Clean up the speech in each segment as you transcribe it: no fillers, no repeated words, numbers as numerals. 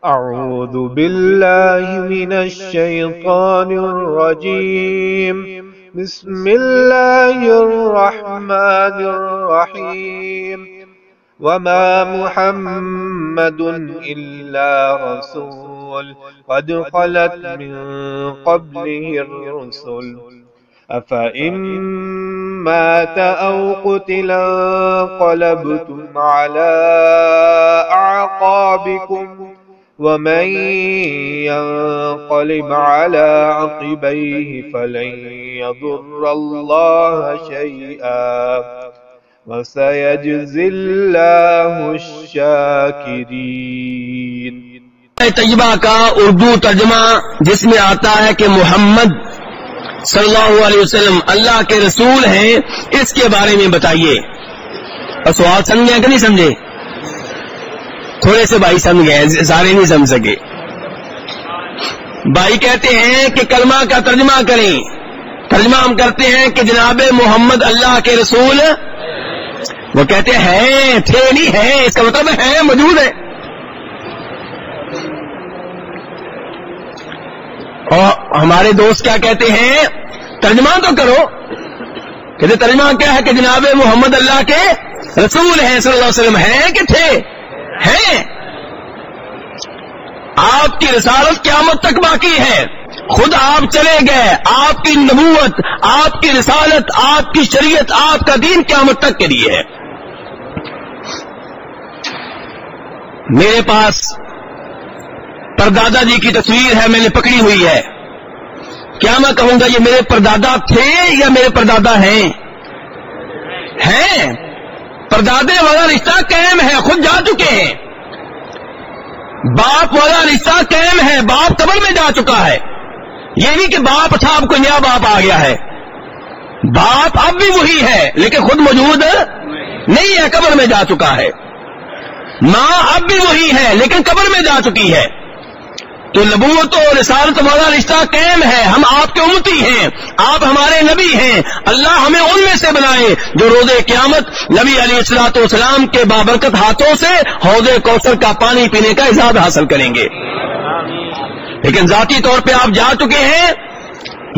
أعوذ بالله من الشيطان الرجيم. بسم الله الرحمن الرحيم. وما محمد إلا رسول قد خلت من قبله الرسل أفإن مات أو قتل انقلبتم على أعقابكم ومن ينقلب على عقبيه فلن يضر الله شيئا وسيجزي الله الشاكرين. طیبہ کا اردو ترجمہ جس میں آتا ہے کہ محمد صلی اللہ علیہ وسلم اللہ کے رسول ہیں، اس کے بارے میں بتائیے. اور سوال سمجھے کہ نہیں سمجھے؟ تھوڑے سے بھائی سمجھ گئے، سارے نہیں سمجھ سکے. بھائی کہتے ہیں کہ کلمہ کا ترجمہ کریں. ترجمہ ہم کرتے ہیں کہ جناب محمد اللہ کے رسول. وہ کہتے ہیں تھے نہیں ہیں، اس کا مطلب ہے موجود ہے. اور ہمارے دوست کیا کہتے ہیں؟ ترجمہ تو کرو. کہتے ترجمہ کیا ہے کہ جناب محمد اللہ کے رسول ہیں صلی اللہ علیہ وسلم. ہیں کہ تھے؟ ہیں. آپ کی رسالت قیامت تک باقی ہے. خود آپ چلے گئے. آپ کی نبوت، آپ کی رسالت، آپ کی شریعت، آپ کا دین قیامت تک کے لیے ہے. میرے پاس پردادا جی کی تصویر ہے، میں نے پکڑی ہوئی ہے. کیا میں کہوں گا یہ میرے پردادا تھے یا میرے پردادا ہیں؟ ہیں. پردادے والا رشتہ قائم ہے، خود جا چکے ہیں. باپ والا رشتہ قائم ہے، باپ قبر میں جا چکا ہے. یہ نہیں کہ باپ تھا اب کوئی نیا باپ آ گیا ہے. باپ اب بھی وہی ہے لیکن خود موجود نہیں ہے، قبر میں جا چکا ہے. ماں اب بھی وہی ہے لیکن قبر میں جا چکی ہے. تو نبوت اور رسالت والا رشتہ قائم ہے. ہم آپ کے امتی ہیں، آپ ہمارے نبی ہیں. اللہ ہمیں ان میں سے بنائے جو روز قیامت نبی علیہ الصلوۃ والسلام کے بابرکت ہاتھوں سے حوض کوثر کا پانی پینے کا اعزاز حاصل کریں گے. لیکن ذاتی طور پہ آپ جا چکے ہیں،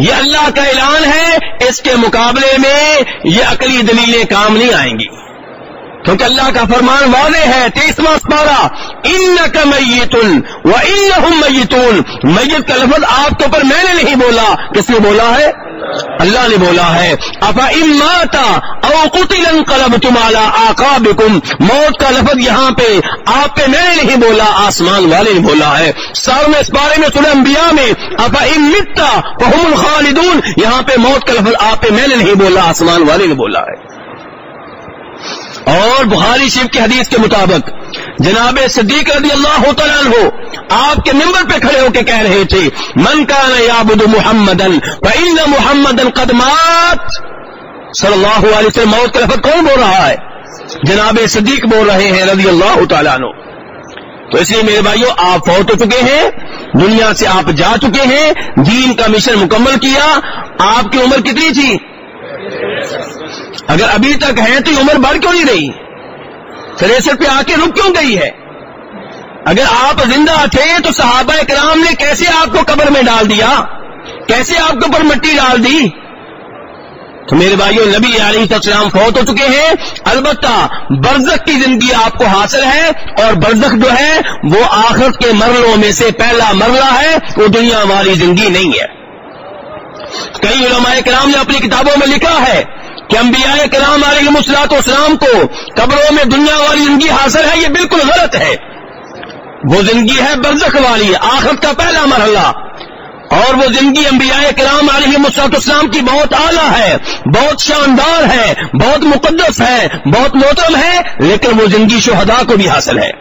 یہ اللہ کا اعلان ہے. اس کے مقابلے میں یہ عقلی دلیلیں کام نہیں آئیں گی، کیونکہ اللہ کا فرمان واضح ہے. 23واں سپارہ، انک میت وانہم میتون. میت کا لفظ آپ کے اوپر میں نے نہیں بولا، کس نے بولا ہے؟ اللہ نے بولا ہے. افإن مات او قتل انقلبتم علی اعقابکم. موت کا لفظ یہاں پہ آپ پہ میں نے نہیں بولا، آسمان والے نے بولا ہے. 7ویں سپارے میں سورہ انبیاء میں افإن مت فهم الخالدون. یہاں پہ موت کا لفظ آپ پہ میں نے نہیں بولا، آسمان والے نے بولا ہے. اور بخاری شریف کی حدیث کے مطابق جناب صدیق رضی اللہ تعالیٰ عنہ آپ کے ممبر پہ کھڑے ہو کے کہہ رہے تھے، من کان یعبد محمدا فإن محمدا قد مات. صلی اللہ علیہ وسلم. موت کا لفظ کون بول رہا ہے؟ جناب صدیق بول رہے ہیں رضی اللہ تعالیٰ عنہ. تو اس لیے میرے بھائیوں، آپ فوت ہو چکے ہیں، دنیا سے آپ جا چکے ہیں، دین کا مشن مکمل کیا. آپ کی عمر کتنی تھی؟ اگر ابھی تک ہے تو عمر بڑھ کیوں نہیں رہی؟ 63 پہ آ کے رک کیوں گئی ہے؟ اگر آپ زندہ تھے تو صحابہ کرام نے کیسے آپ کو قبر میں ڈال دیا؟ کیسے آپ کے اوپر مٹی ڈال دی؟ تو میرے بھائیوں، نبی علیہ السلام فوت ہو چکے ہیں. البتہ برزخ کی زندگی آپ کو حاصل ہے، اور برزخ جو ہے وہ آخرت کے مرحلوں میں سے پہلا مرحلہ ہے، وہ دنیا والی زندگی نہیں ہے. کئی علماء کرام نے اپنی کتابوں میں لکھا ہے کہ انبیاء کرام علیہ الصلوۃ والسلام کو قبروں میں دنیا والی زندگی حاصل ہے. یہ بالکل غلط ہے. وہ زندگی ہے برزخ والی، آخرت کا پہلا مرحلہ. اور وہ زندگی انبیاء کرام علیہ الصلوۃ والسلام کی بہت اعلیٰ ہے، بہت شاندار ہے، بہت مقدس ہے، بہت محترم ہے. لیکن وہ زندگی شہداء کو بھی حاصل ہے.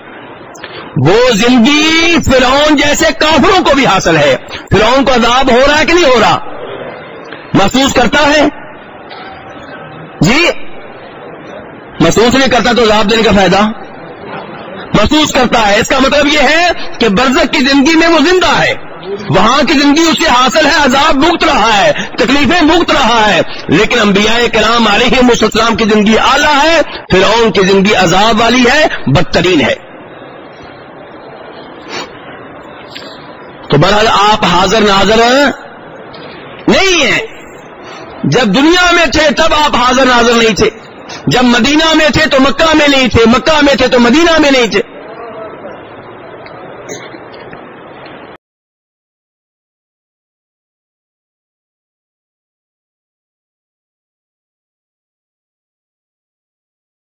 وہ زندگی فرعون جیسے کافروں کو بھی حاصل ہے. فرعون کو عذاب ہو رہا ہے کہ نہیں ہو رہا؟ محسوس کرتا ہے؟ جی محسوس نہیں کرتا تو عذاب دینے کا فائدہ؟ محسوس کرتا ہے. اس کا مطلب یہ ہے کہ برزخ کی زندگی میں وہ زندہ ہے، وہاں کی زندگی اسے حاصل ہے، عذاب بھگت رہا ہے، تکلیفیں بھگت رہا ہے. لیکن انبیاء کرام علیہ السلام کی زندگی اعلیٰ ہے، فرعون کی زندگی عذاب والی ہے، بدترین ہے. تو بہرحال آپ حاضر ناظر نہیں ہیں. جب دنیا میں تھے تب آپ حاضر ناظر نہیں تھے. جب مدینہ میں تھے تو مکہ میں نہیں تھے, مکہ میں تھے تو مدینہ میں نہیں تھے.